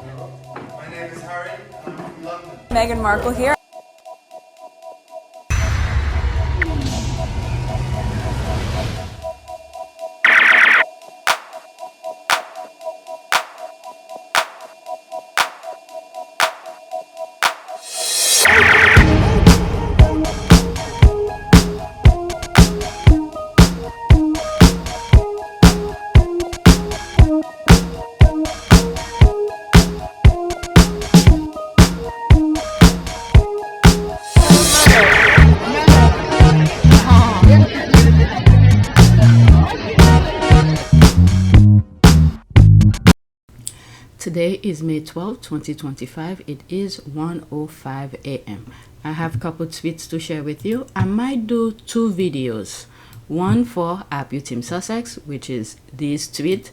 My name is Harry, I'm from London. Meghan Markle here. Today is May 12, 2025. It is 1:05 a.m. I have a couple tweets to share with you. I might do two videos. One for APTS Sussex, which is this tweet,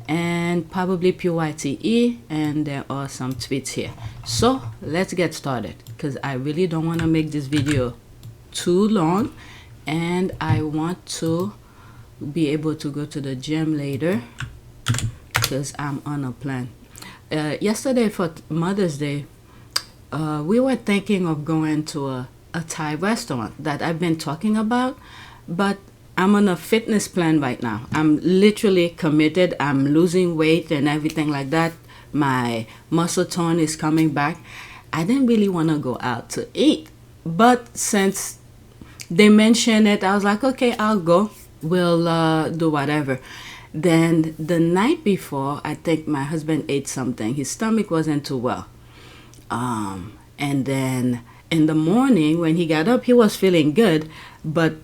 and probably PYTE, and there are some tweets here. So let's get started because I really don't want to make this video too long, and I want to be able to go to the gym later because I'm on a plan. Yesterday for Mother's Day, we were thinking of going to a Thai restaurant that I've been talking about, but I'm on a fitness plan right now. I'm literally committed. I'm losing weight and everything like that. My muscle tone is coming back. I didn't really want to go out to eat, but since they mentioned it, I was like, okay, I'll go. We'll do whatever. Then the night before, I think my husband ate something. His stomach wasn't too well. And then in the morning when he got up, he was feeling good. But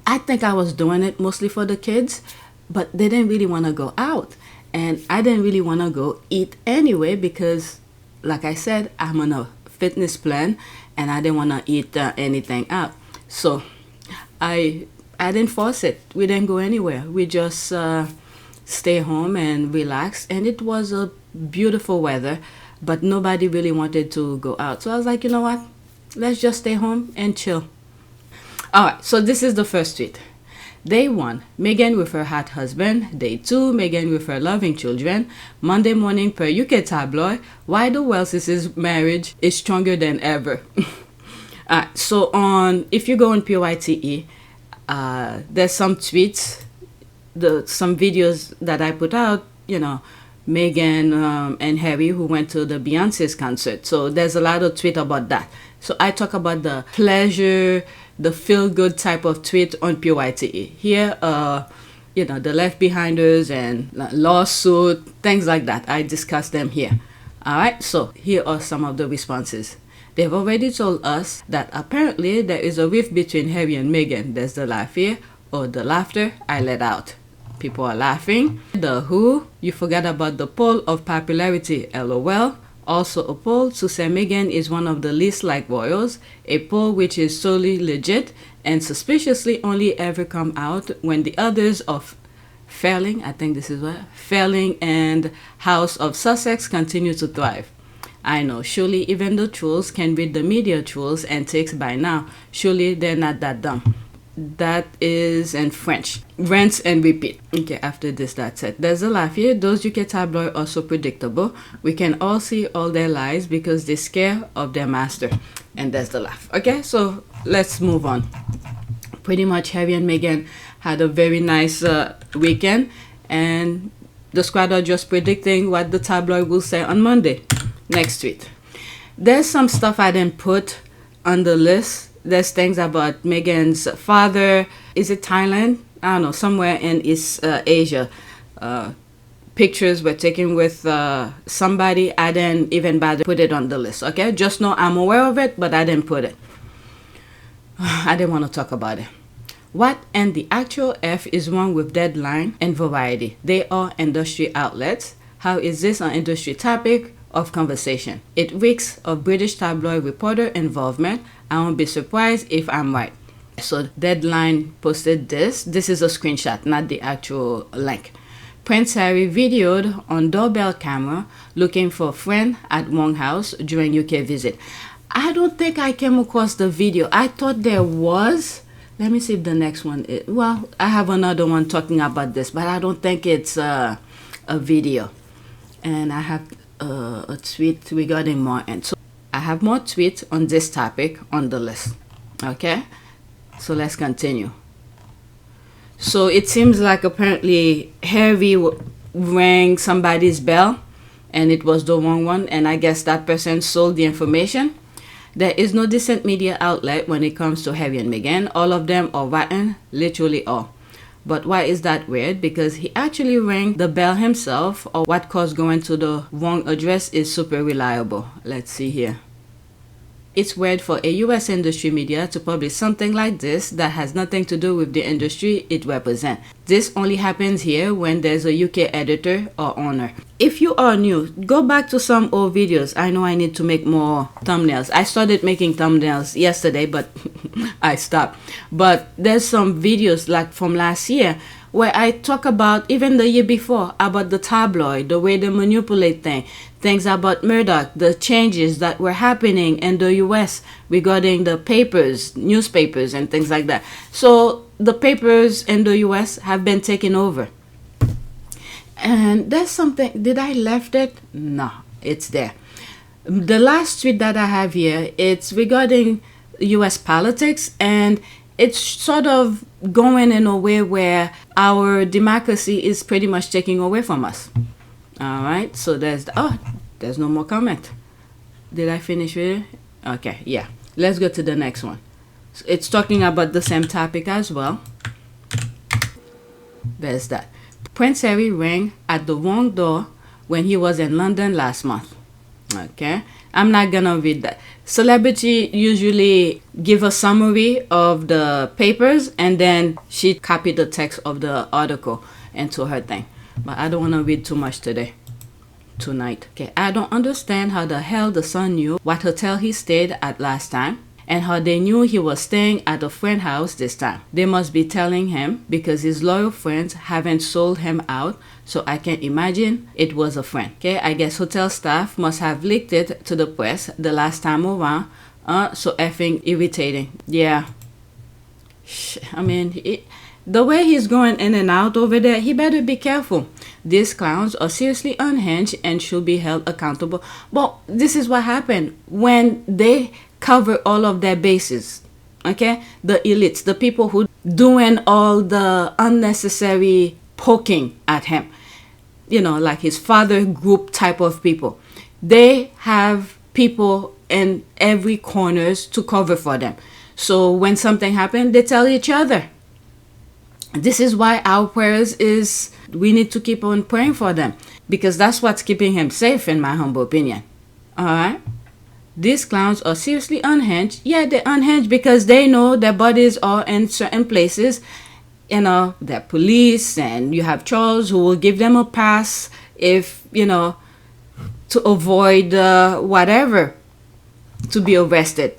I think I was doing it mostly for the kids. But they didn't really want to go out. And I didn't really want to go eat anyway because, like I said, I'm on a fitness plan. And I didn't want to eat anything out. So I didn't force it. We didn't go anywhere. We just stay home and relax. And it was a beautiful weather, but nobody really wanted to go out. So I was like, you know what? Let's just stay home and chill. All right, so this is the first tweet. Day 1, Meghan with her hot husband. Day 2, Meghan with her loving children. Monday morning per UK tabloid, why the Wells' marriage is stronger than ever. So if you go on PYTE, there's some tweets, some videos that I put out, Meghan and Harry who went to the Beyonce's concert. So there's a lot of tweet about that. So I talk about the pleasure, the feel-good type of tweet on PYTE. Here, the left behinders and lawsuit, things like that. I discuss them here. All right, so here are some of the responses. They've already told us that apparently there is a rift between Harry and Meghan. There's the laugh here, or the laughter I let out. People are laughing. The Who, you forgot about the poll of popularity, LOL. Also a poll to say Meghan is one of the least liked royals. A poll which is solely legit and suspiciously only ever come out when the others of failing, I think this is what, failing and House of Sussex continue to thrive. I know, surely even the trolls can read the media trolls antics by now. Surely they're not that dumb. That is in French. Rinse and repeat. Okay, after this, that's it. There's a laugh here. Those UK tabloids are so predictable. We can all see all their lies because they're scared of their master. And there's the laugh. Okay, so let's move on. Pretty much Harry and Meghan had a very nice weekend. And the squad are just predicting what the tabloid will say on Monday. Next tweet. There's some stuff I didn't put on the list. There's things about Meghan's father. Is it Thailand? I don't know, somewhere in East Asia. Pictures were taken with somebody. I didn't even bother put it on the list, okay? Just know I'm aware of it, but I didn't put it. I didn't want to talk about it. What and the actual F is wrong with Deadline and Variety? They are industry outlets. How is this an industry topic of conversation? It reeks of British tabloid reporter involvement. I won't be surprised if I'm right. So Deadline posted this. This is a screenshot, not the actual link. Prince Harry videoed on doorbell camera looking for a friend at Wong House during UK visit. I don't think I came across the video. I thought there was. Let me see if the next one is. Well, I have another one talking about this, but I don't think it's a video. And I have a tweet regarding Martyn. So I have more tweets on this topic on the list. Okay, so let's continue. So it seems like apparently Harry rang somebody's bell and it was the wrong one, and I guess that person sold the information. There is no decent media outlet when it comes to Harry and Meghan. All of them are rotten, literally all. But why is that weird? Because he actually rang the bell himself, or what caused going to the wrong address is super reliable. Let's see here. It's weird for a US industry media to publish something like this that has nothing to do with the industry it represents. This only happens here when there's a UK editor or owner. If you are new, go back to some old videos. I know I need to make more thumbnails. I started making thumbnails yesterday, but I stopped. But there's some videos like from last year where I talk about, even the year before, about the tabloid, the way they manipulate things about Murdoch, the changes that were happening in the US regarding the papers, newspapers, and things like that. So the papers in the US have been taken over. And there's something, did I left it? No, it's there. The last tweet that I have here, it's regarding US politics, and it's sort of going in a way where our democracy is pretty much taking away from us. All right, so there's no more comment. Did I finish with it? Okay, yeah. Let's go to the next one. So it's talking about the same topic as well. There's that. Prince Harry rang at the wrong door when he was in London last month. Okay, I'm not gonna read that. Celebrity usually give a summary of the papers and then she copied the text of the article into her thing. But I don't want to read too much tonight. Okay, I don't understand how the hell the son knew what hotel he stayed at last time and how they knew he was staying at a friend's house this time. They must be telling him because his loyal friends haven't sold him out, so I can imagine it was a friend. Okay, I guess hotel staff must have leaked it to the press the last time around. So effing irritating. Yeah. I mean, the way he's going in and out over there, he better be careful. These clowns are seriously unhinged and should be held accountable. But this is what happened when they cover all of their bases. Okay, the elites, the people who doing all the unnecessary poking at him, you know, like his father group type of people. They have people in every corners to cover for them. So when something happens, they tell each other. This is why our prayers is, we need to keep on praying for them, because that's what's keeping him safe, in my humble opinion. All right. These clowns are seriously unhinged. Yeah, they're unhinged because they know their bodies are in certain places. You know, they're police, and you have Charles who will give them a pass if, you know, to avoid whatever, to be arrested.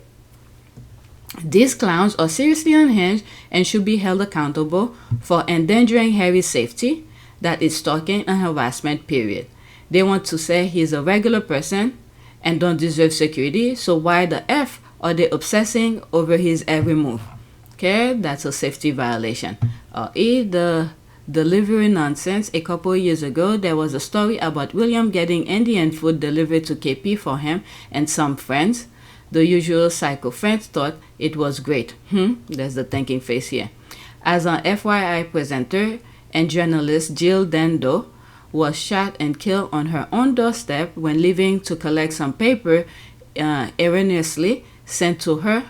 These clowns are seriously unhinged and should be held accountable for endangering Harry's safety, that is stalking and harassment, period. They want to say he's a regular person and don't deserve security, so why the F are they obsessing over his every move? Okay, that's a safety violation. The delivery nonsense. A couple of years ago, there was a story about William getting Indian food delivered to KP for him and some friends. The usual psycho friends thought it was great. There's the thinking face here. As an FYI presenter and journalist, Jill Dando was shot and killed on her own doorstep when leaving to collect some paper erroneously sent to her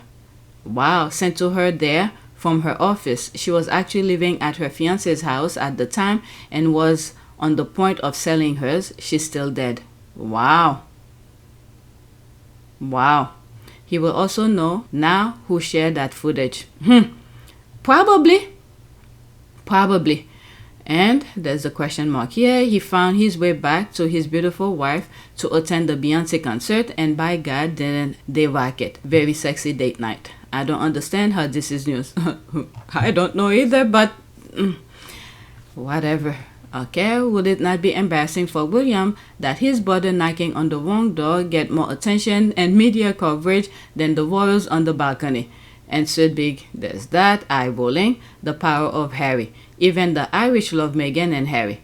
there from her office. She was actually living at her fiance's house at the time and was on the point of selling hers. She's still dead. Wow. He will also know now who shared that footage. Probably. And there's a question mark here. He found his way back to his beautiful wife to attend the Beyonce concert, and by God, didn't they rock it. Very sexy date night. I don't understand how this is news. I don't know either, but whatever. Okay, would it not be embarrassing for William that his brother knocking on the wrong door get more attention and media coverage than the royals on the balcony? And so big, there's that, eyeballing the power of Harry. Even the Irish love Meghan and Harry.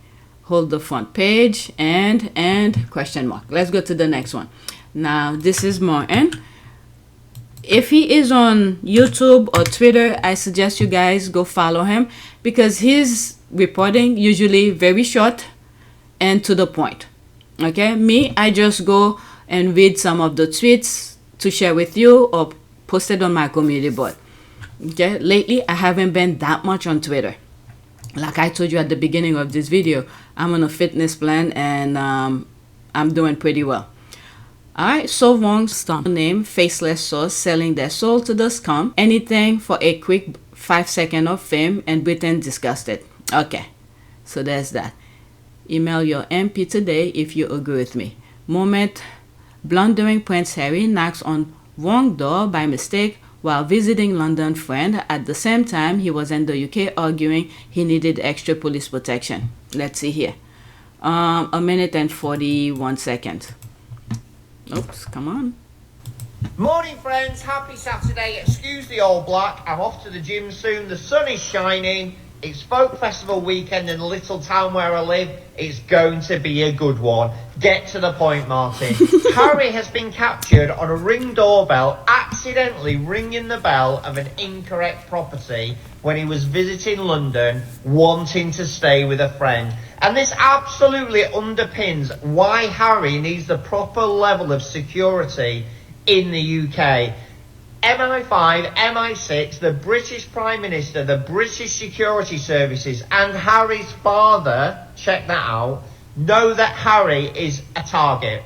hold the front page, and question mark. Let's go to the next one. Now, this is Martyn. If he is on YouTube or Twitter, I suggest you guys go follow him because his reporting usually very short and to the point. Okay, me, I just go and read some of the tweets to share with you or post it on my community board. Okay, lately I haven't been that much on Twitter. Like I told you at the beginning of this video, I'm on a fitness plan and I'm doing pretty well. Alright, so wrong Scum name faceless source selling their soul to the Scum. Anything for a quick 5 seconds of fame and Britain disgusted. Okay, so there's that. Email your MP today if you agree with me. Moment, blundering Prince Harry knocks on wrong door by mistake while visiting London friend. At the same time, he was in the UK arguing he needed extra police protection. Let's see here. 1 minute and 41 seconds. Oops, come on. Morning friends, happy Saturday. Excuse the all black, I'm off to the gym soon. The sun is shining. It's Folk Festival weekend in the little town where I live. It's going to be a good one. Get to the point, Martyn. Harry has been captured on a Ring doorbell, accidentally ringing the bell of an incorrect property when he was visiting London, wanting to stay with a friend. And this absolutely underpins why Harry needs the proper level of security in the UK. MI5, MI6, the British Prime Minister, the British Security Services and Harry's father, check that out, know that Harry is a target.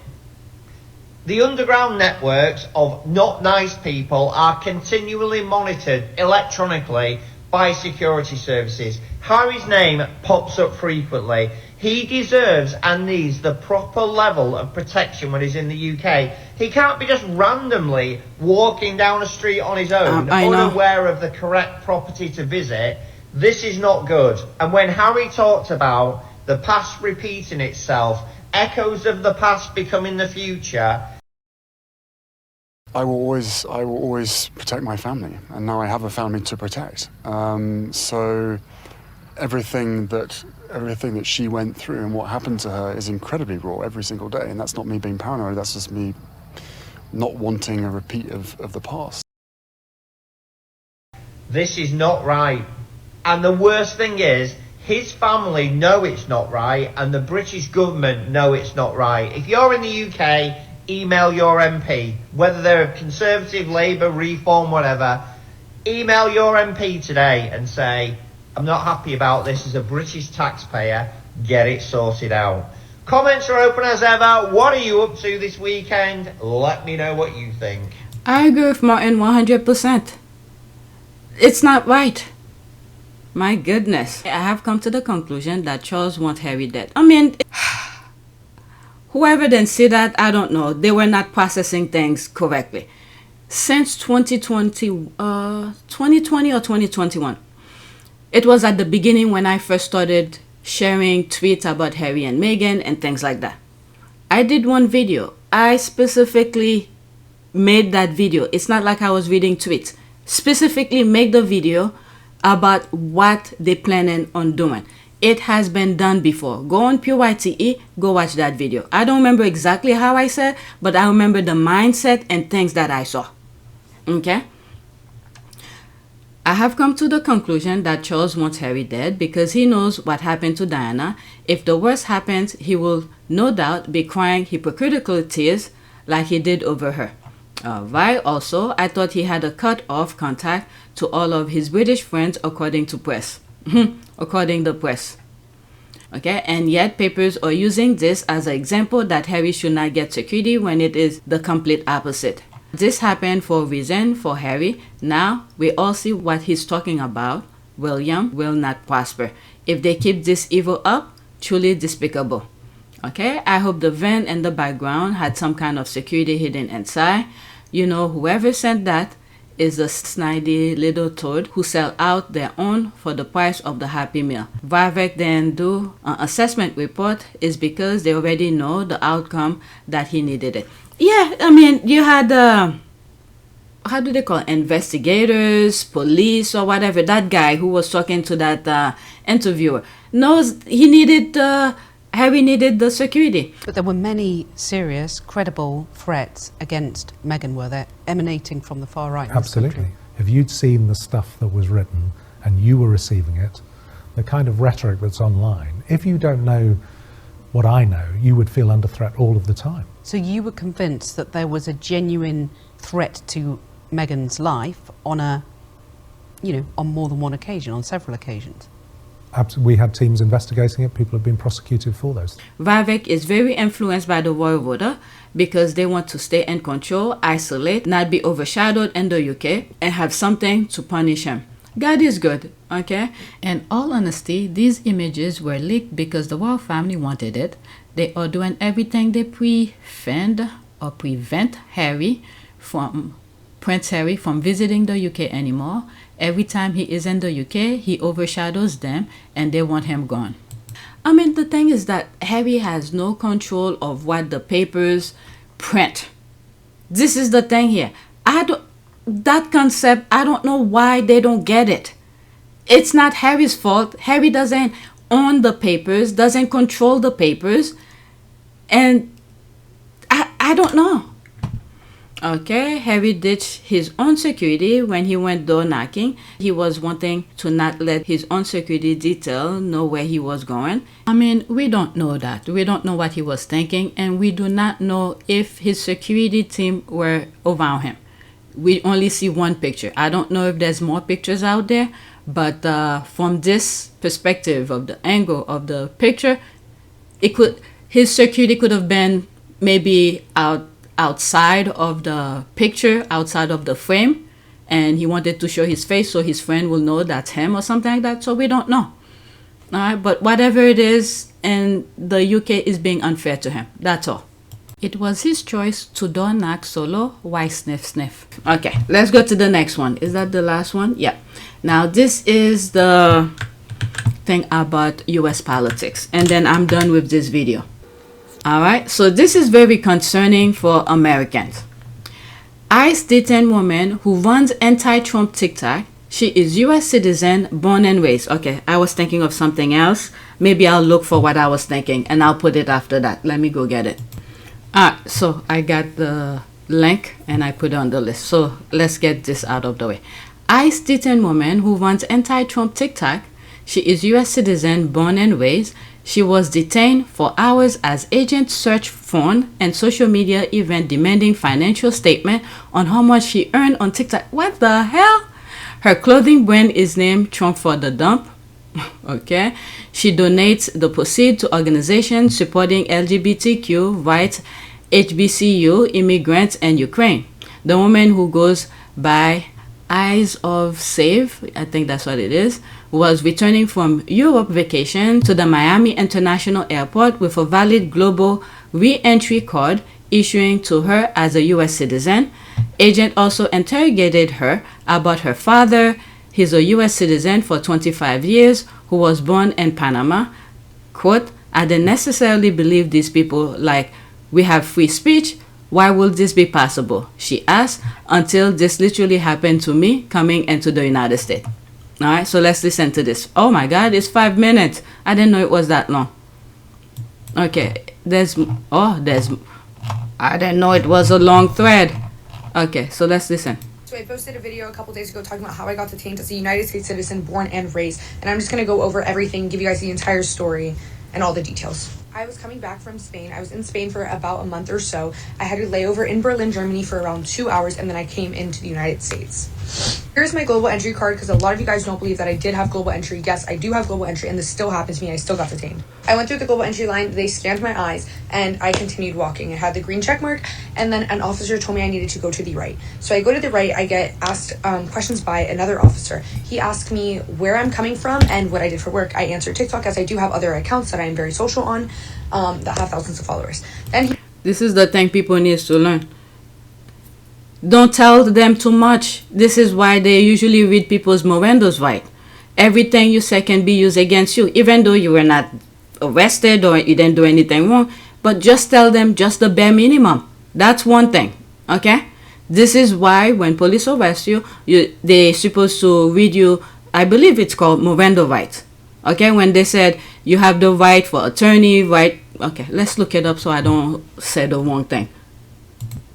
The underground networks of not nice people are continually monitored electronically by security services. Harry's name pops up frequently. He deserves and needs the proper level of protection when he's in the UK. He can't be just randomly walking down a street on his own, unaware of the correct property to visit. This is not good. And when Harry talked about the past repeating itself, echoes of the past becoming the future, I will always protect my family, and now I have a family to protect. So everything that she went through and what happened to her is incredibly raw every single day, and that's not me being paranoid, that's just me not wanting a repeat of the past. This is not right. And the worst thing is, his family know it's not right, and the British government know it's not right. If you're in the UK, email your MP, whether they're Conservative, Labour, Reform, whatever. Email your MP today and say, I'm not happy about this as a British taxpayer, get it sorted out. Comments are open as ever. What are you up to this weekend? Let me know what you think. I agree with Martyn 100%. It's not right. My goodness. I have come to the conclusion that Charles wants Harry dead. I mean, whoever then said that, I don't know. They were not processing things correctly. Since 2020 or 2021. It was at the beginning when I first started sharing tweets about Harry and Meghan and things like that. I did one video. I specifically made that video. It's not like I was reading tweets. Specifically make the video about what they planning on doing. It has been done before. Go on PYTE, go watch that video. I don't remember exactly how I said, but I remember the mindset and things that I saw. Okay? I have come to the conclusion that Charles wants Harry dead because he knows what happened to Diana. If the worst happens, he will no doubt be crying hypocritical tears like he did over her. Right, also, I thought he had a cut off contact to all of his British friends according to press. According to press. Okay, and yet papers are using this as an example that Harry should not get security when it is the complete opposite. This happened for a reason for Harry. Now we all see what he's talking about. William will not prosper. If they keep this evil up, truly despicable. Okay, I hope the van in the background had some kind of security hidden inside. You know, whoever sent that is a snidey little toad who sell out their own for the price of the Happy Meal. Vivek then do an assessment report is because they already know the outcome that he needed it. Yeah, I mean, you had, how do they call it? Investigators, police or whatever. That guy who was talking to that interviewer knows he needed Harry needed the security. But there were many serious, credible threats against Meghan, were there, emanating from the far right? Absolutely. If you'd seen the stuff that was written and you were receiving it, the kind of rhetoric that's online, if you don't know what I know, you would feel under threat all of the time. So you were convinced that there was a genuine threat to Meghan's life on on more than one occasion, on several occasions? We had teams investigating it. People have been prosecuted for those. Vivek is very influenced by the royal voter because they want to stay in control, isolate, not be overshadowed in the UK, and have something to punish him. God is good, okay? In all honesty, these images were leaked because the royal family wanted it. They are doing everything they prevent Prince Harry from visiting the UK anymore. Every time he is in the UK, he overshadows them and they want him gone. I mean, the thing is that Harry has no control of what the papers print. This is the thing here. That concept, I don't know why they don't get it. It's not Harry's fault. Harry doesn't own the papers, doesn't control the papers. And I don't know. Okay, Harry ditched his own security when he went door knocking. He was wanting to not let his own security detail know where he was going. I mean, we don't know that. We don't know what he was thinking, and we do not know if his security team were around him. We only see one picture. I don't know if there's more pictures out there, but from this perspective of the angle of the picture, his security could have been maybe outside of the picture, outside of the frame, and he wanted to show his face so his friend will know that's him or something like that. So we don't know. All right, but whatever it is, and the UK is being unfair to him. That's all. It was his choice to door knock solo. Why sniff sniff? Okay, let's go to the next one. Is that the last one? Yeah. Now this is the thing about US politics, and then I'm done with this video. All right, so this is very concerning for Americans. ICE detained woman who runs anti-Trump TikTok. She is US citizen, born and raised. Okay, I was thinking of something else. Maybe I'll look for what I was thinking and I'll put it after that. Let me go get it. So I got the link and I put it on the list. So let's get this out of the way. ICE detained woman who runs anti-Trump TikTok. She is US citizen, born and raised. She was detained for hours as agents searched phone and social media event demanding financial statement on how much she earned on TikTok. What the hell? Her clothing brand is named Trump for the Dump. Okay. She donates the proceeds to organizations supporting LGBTQ rights, HBCU, immigrants, and Ukraine. The woman, who goes by Eyes of Save, I think that's what it is, was returning from Europe vacation to the Miami International Airport with a valid global re-entry card issuing to her as a US citizen. Agent also interrogated her about her father. He's a US citizen for 25 years who was born in Panama. Quote, I didn't necessarily believe these people, like, we have free speech. Why would this be possible? She asked, until this literally happened to me coming into the United States. All right, so let's listen to this. Oh my God, it's 5 minutes. I didn't know it was that long. Okay, I didn't know it was a long thread. Okay, so let's listen. So I posted a video a couple days ago talking about how I got detained as a United States citizen, born and raised. And I'm just going to go over everything, give you guys the entire story and all the details. I was coming back from Spain. I was in Spain for about a month or so. I had a layover in Berlin, Germany for around 2 hours, and then I came into the United States. Here's my global entry card, because a lot of you guys don't believe that I did have global entry. Yes, I do have global entry, and this still happened to me. I still got detained. I went through the global entry line. They scanned my eyes, and I continued walking. I had the green check mark, and then an officer told me I needed to go to the right. So I go to the right. I get asked questions by another officer. He asked me where I'm coming from and what I did for work. I answered TikTok, as I do have other accounts that I am very social on that have thousands of followers. Then this is the thing people need to learn. Don't tell them too much. This is why they usually read people's Morendo's right. Everything you say can be used against you, even though you were not arrested or you didn't do anything wrong. But just tell them just the bare minimum. That's one thing. Okay? This is why when police arrest you, they're supposed to read you, I believe it's called Morendo rights. Okay, when they said you have the right for attorney, right? Okay, let's look it up so I don't say the wrong thing.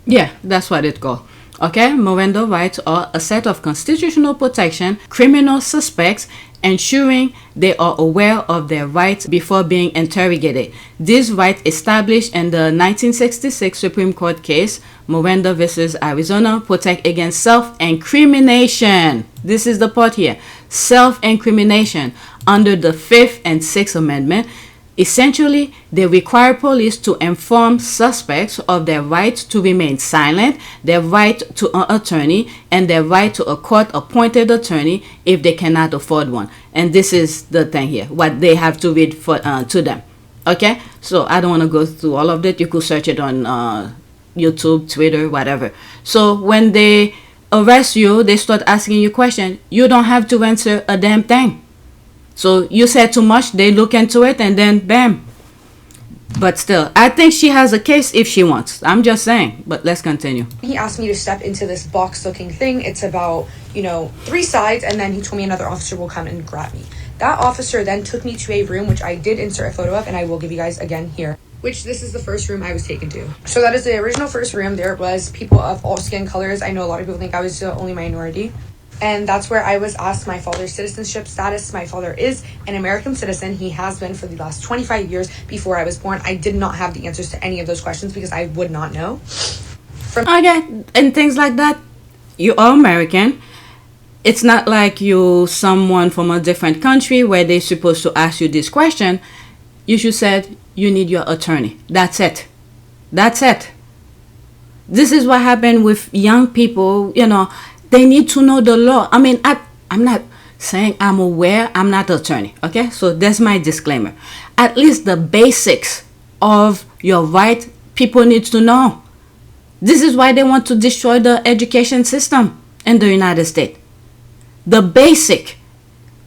Yeah, that's what it's called. Okay, Miranda rights are a set of constitutional protection criminal suspects, ensuring they are aware of their rights before being interrogated. These rights established in the 1966 Supreme Court case Miranda versus Arizona protect against self-incrimination. This is the part here. Self-incrimination under the 5th and 6th Amendment. Essentially, they require police to inform suspects of their right to remain silent, their right to an attorney, and their right to a court-appointed attorney if they cannot afford one. And this is the thing here, what they have to read for to them. Okay? So I don't want to go through all of that. You could search it on YouTube, Twitter, whatever. So when they arrest you, they start asking you questions. You don't have to answer a damn thing. So you said too much, they look into it, and then bam. But still, I think she has a case if she wants. I'm just saying. But let's continue. He asked me to step into this box-looking thing. It's about, 3 sides, and then he told me another officer will come and grab me. That officer then took me to a room, which I did insert a photo of, and I will give you guys again here. Which this is the first room I was taken to. So that is the original first room. There was people of all skin colors. I know a lot of people think I was the only minority. And that's where I was asked my father's citizenship status. My father is an American citizen. He has been for the last 25 years before I was born. I did not have the answers to any of those questions because I would not know. Okay, and things like that. You are American. It's not like you someone from a different country where they're supposed to ask you this question. You should said you need your attorney. That's it. That's it. This is what happened with young people, They need to know the law. I mean, I'm not saying I'm aware. I'm not an attorney. Okay? So that's my disclaimer. At least the basics of your right, people need to know. This is why they want to destroy the education system in the United States. The basic.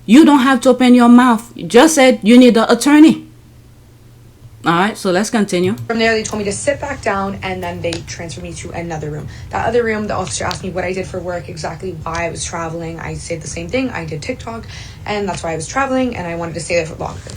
You don't have to open your mouth. You just said you need an attorney. All right, so let's continue. From there, they told me to sit back down, and then they transferred me to another room. That other room, the officer asked me what I did for work, exactly why I was traveling. I said the same thing. I did TikTok, and that's why I was traveling, and I wanted to stay there for longer.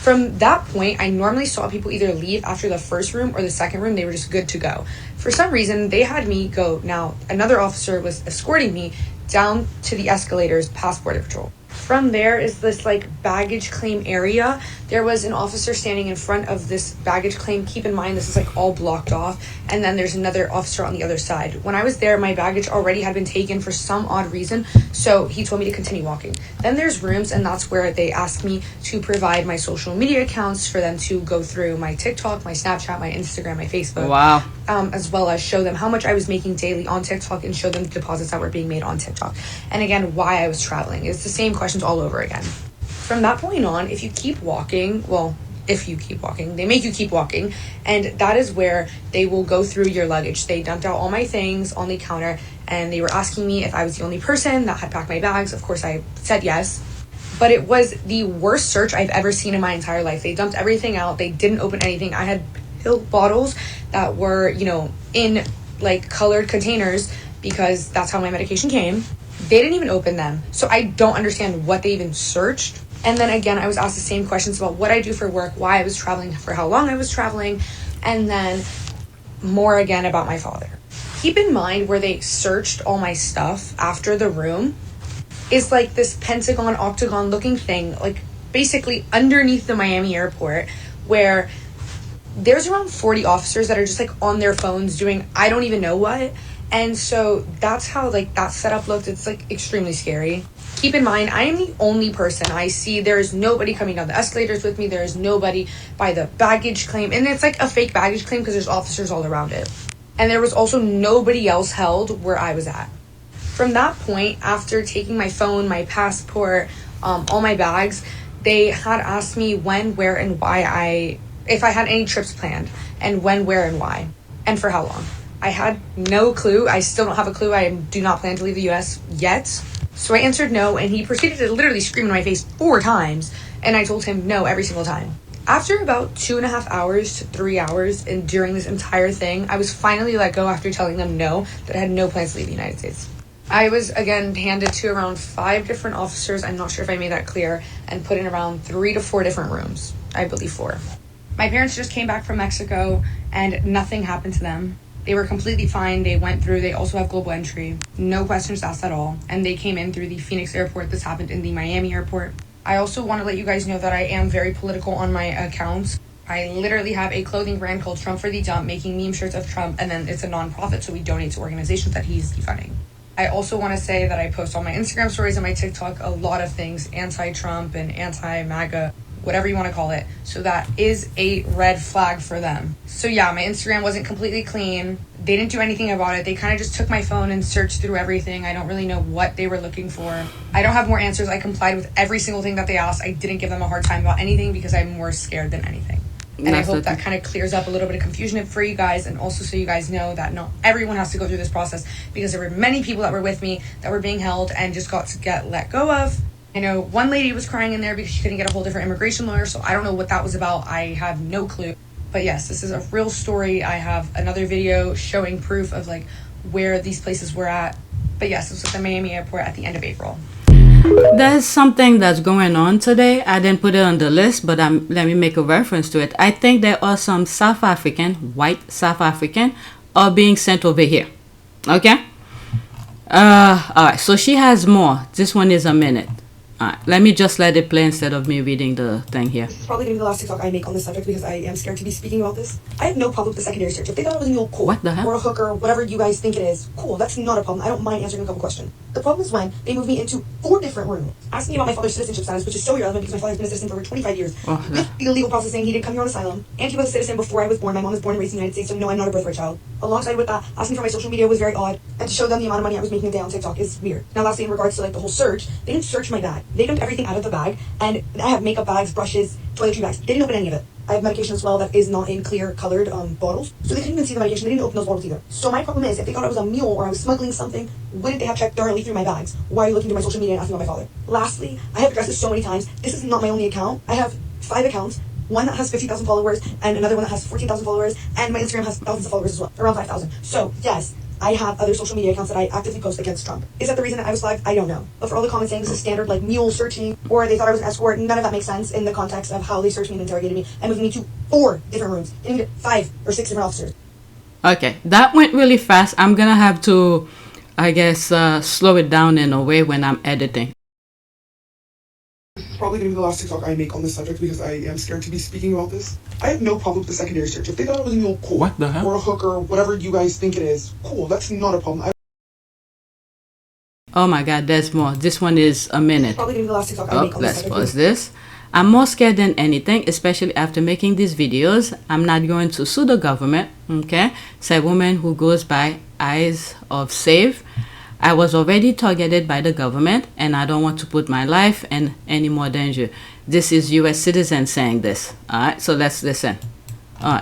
From that point, I normally saw people either leave after the first room or the second room. They were just good to go. For some reason, they had me go. Now, another officer was escorting me down to the escalators past Border Patrol. From there is this baggage claim area. There was an officer standing in front of this baggage claim. Keep in mind, this is all blocked off. And then there's another officer on the other side. When I was there, my baggage already had been taken for some odd reason. So he told me to continue walking. Then there's rooms, and that's where they asked me to provide my social media accounts for them to go through my TikTok, my Snapchat, my Instagram, my Facebook. Wow. As well as show them how much I was making daily on TikTok and show them the deposits that were being made on TikTok. And again, why I was traveling. It's the same questions all over again. From that point on, if you keep walking, they make you keep walking, and that is where they will go through your luggage. They dumped out all my things on the counter, and they were asking me if I was the only person that had packed my bags. Of course, I said yes. But it was the worst search I've ever seen in my entire life. They dumped everything out. They didn't open anything. I had pill bottles that were, in colored containers because that's how my medication came. They didn't even open them. So I don't understand what they even searched. And then again, I was asked the same questions about what I do for work, why I was traveling, for how long I was traveling, and then more again about my father. Keep in mind where they searched all my stuff after the room is this Pentagon, octagon looking thing, basically underneath the Miami airport, where there's around 40 officers that are just on their phones doing I don't even know what. And so that's how that setup looked. It's extremely scary. Keep in mind, I am the only person I see. There is nobody coming down the escalators with me. There is nobody by the baggage claim. And it's a fake baggage claim because there's officers all around it. And there was also nobody else held where I was at. From that point, after taking my phone, my passport, all my bags, they had asked me when, where, and why if I had any trips planned, and when, where, and why, and for how long. I had no clue. I still don't have a clue. I do not plan to leave the U.S. yet. So I answered no, and he proceeded to literally scream in my face 4 times, and I told him no every single time. After about 2.5 hours to 3 hours, and during this entire thing, I was finally let go after telling them no, that I had no plans to leave the United States. I was again handed to around 5 different officers. I'm not sure if I made that clear, and put in around 3 to 4 different rooms. I believe 4. My parents just came back from Mexico and nothing happened to them. They were completely fine. They went through. They also have global entry. No questions asked at all. And they came in through the Phoenix airport. This happened in the Miami airport. I also want to let you guys know that I am very political on my accounts. I literally have a clothing brand called Trump for the Dump, making meme shirts of Trump, and then it's a non-profit, so we donate to organizations that he's defunding. I also want to say that I post on my Instagram stories and my TikTok a lot of things anti-Trump and anti-MAGA, whatever you want to call it. So that is a red flag for them. So yeah, my Instagram wasn't completely clean. They didn't do anything about it. They kind of just took my phone and searched through everything. I don't really know what they were looking for. I don't have more answers. I complied with every single thing that they asked. I didn't give them a hard time about anything because I'm more scared than anything. And I hope that kind of clears up a little bit of confusion for you guys, and also so you guys know that not everyone has to go through this process, because there were many people that were with me that were being held and just got to get let go of. I know one lady was crying in there because she couldn't get a whole different immigration lawyer, so I don't know what that was about. I have no clue. But yes, this is a real story. I have another video showing proof of like where these places were at. But yes, this was at the Miami airport at the end of April. There's something that's going on today. I didn't put it on the list, but let me make a reference to it. I think there are some South African, white South African, are being sent over here. Okay? Alright, so she has more. This one is a minute. Alright, let me just let it play instead of me reading the thing here. This is probably going to be the last TikTok I make on this subject because I am scared to be speaking about this. I have no problem with the secondary search. If they thought it was a mule, cool. What the hell? Or a hooker, whatever you guys think it is, cool. That's not a problem. I don't mind answering a couple questions. The problem is when they moved me into 4 different rooms, asking me about my father's citizenship status, which is so irrelevant because my father's been a citizen for over 25 years. With the illegal process saying he didn't come here on asylum, and he was a citizen before I was born. My mom was born and raised in the United States, so no, I'm not a birthright child. Alongside with that, asking for my social media was very odd, and to show them the amount of money I was making a day on TikTok is weird. Now lastly, in regards to like the whole search, they didn't search my bag. They dumped everything out of the bag, and I have makeup bags, brushes, toiletry bags. They didn't open any of it. I have medication as well that is not in clear colored bottles, so they couldn't even see the medication. They didn't open those bottles either. So my problem is, if they thought I was a mule or I was smuggling something, wouldn't they have checked thoroughly through my bags? Why are you looking through my social media and asking about my father? Lastly, I have addressed this so many times. This is not my only account. I have 5 accounts. One that has 50,000 followers and another one that has 14,000 followers, and my Instagram has thousands of followers as well, around 5,000. So yes, I have other social media accounts that I actively post against Trump. Is that the reason that I was flagged? I don't know. But for all the comments saying this is standard like mule searching, or they thought I was an escort, none of that makes sense in the context of how they searched me and interrogated me and moved me to 4 different rooms, and even 5 or 6 different officers. Okay, that went really fast. I'm gonna have to, I guess, slow it down in a way when I'm editing. This is probably going to be the last TikTok I make on this subject because I am scared to be speaking about this. I have no problem with the secondary search. If they thought it was a mule, cool. What the hell? Or a hooker, whatever you guys think it is, cool. That's not a problem. Oh my god, there's more. This one is a minute. Probably going to be the last TikTok I make on this Let's subject. pause this. I'm more scared than anything, especially after making these videos. I'm not going to sue the government, okay? It's a woman who goes by Eyes of Save. I was already targeted by the government, and I don't want to put my life in any more danger. This is U.S. citizen saying this. All right, so let's listen.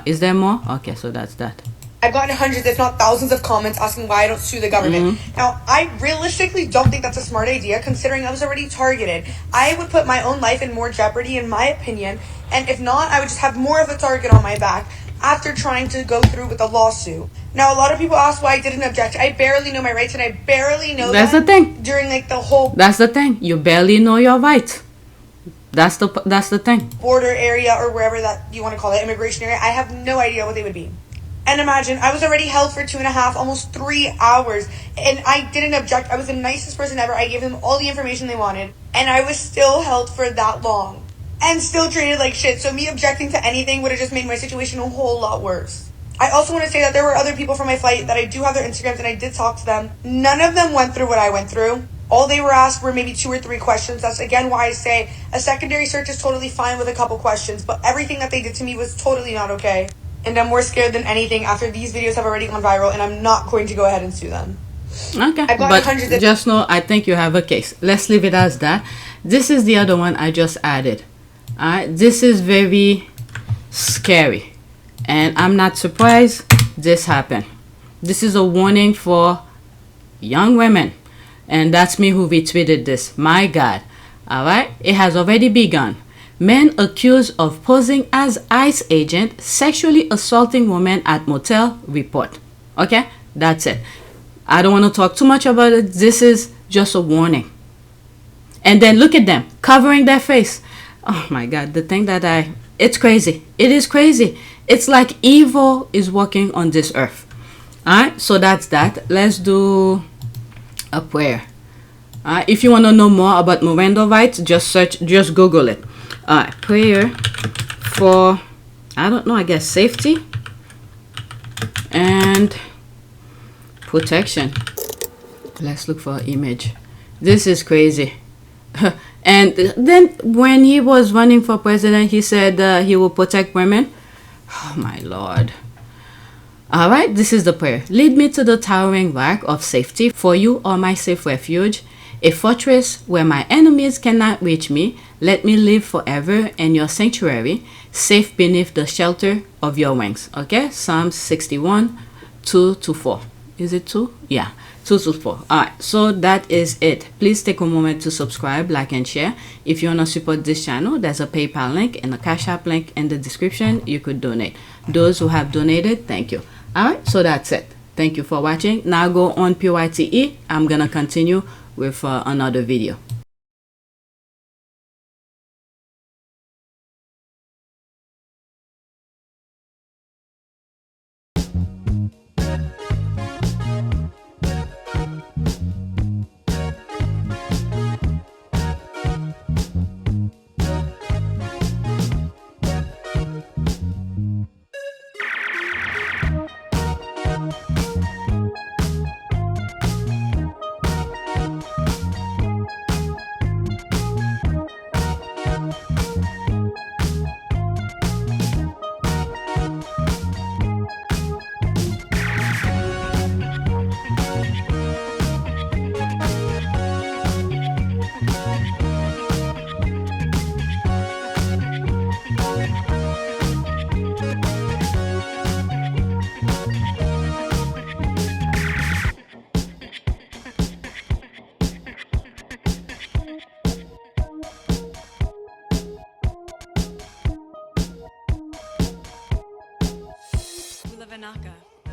Is there more? Okay, so that's that. I've gotten hundreds, if not thousands, of comments asking why I don't sue the government. Now, I realistically don't think that's a smart idea, considering I was already targeted. I would put my own life in more jeopardy, in my opinion, and if not, I would just have more of a target on my back after trying to go through with a lawsuit. Now, a lot of people ask why I didn't object. I barely know my rights, and I barely know That's the thing. during like the whole That's the thing. You barely know your rights. That's the thing. border area or wherever that you want to call it, immigration area. I have no idea what they would be. And imagine, I was already held for 2.5, almost 3 hours, and I didn't object. I was the nicest person ever. I gave them all the information they wanted, and I was still held for that long, and still treated like shit. So me objecting to anything would have just made my situation a whole lot worse. I also want to say that there were other people from my flight that I do have their Instagrams, and I did talk to them. None of them went through what I went through. All they were asked were maybe 2 or 3 questions. That's again why I say a secondary search is totally fine with a couple questions, but everything that they did to me was totally not okay. And I'm more scared than anything after these videos have already gone viral, and I'm not going to go ahead and sue them. Okay, I've gotten but hundreds of- just know, I think you have a case. Let's leave it as that. This is the other one I just added. Alright, this is very scary, and I'm not surprised this happened. This is a warning for young women, and that's me who retweeted this. My God. Alright, it has already begun. Men accused of posing as ICE agent sexually assaulting woman at motel report. Okay, that's it. I don't want to talk too much about it. This is just a warning. And then look at them covering their face. Oh my God, the thing that it's crazy. It is crazy. It's like evil is walking on this earth. Alright, so that's that. Let's do a prayer. If you want to know more about Miranda rights, just Google it. Prayer for, I don't know, I guess safety and protection. Let's look for an image. This is crazy. And then when he was running for president, he said he will protect women. Oh my Lord. All right, this is the prayer. Lead me to the towering rock of safety, for you are my safe refuge, a fortress where my enemies cannot reach me. Let me live forever in your sanctuary, safe beneath the shelter of your wings. Okay, Psalms 61, 2-4. Is it 2? Yeah, 2-4. All right, so that is it. Please take a moment to subscribe, like, and share. If you want to support this channel, there's a PayPal link and a Cash App link in the description. You could donate. Those who have donated, thank you. All right, so that's it. Thank you for watching. Now go on PYTE. I'm gonna continue with another video.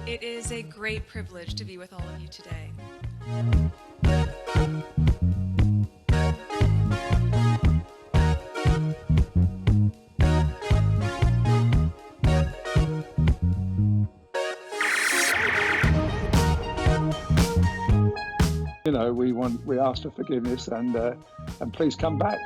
It is a great privilege to be with all of you today. You know, we ask for forgiveness and please come back.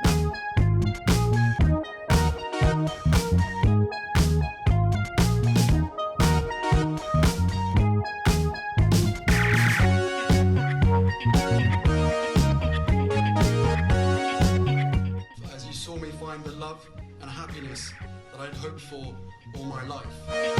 As you saw me find the love and happiness that I'd hoped for all my life.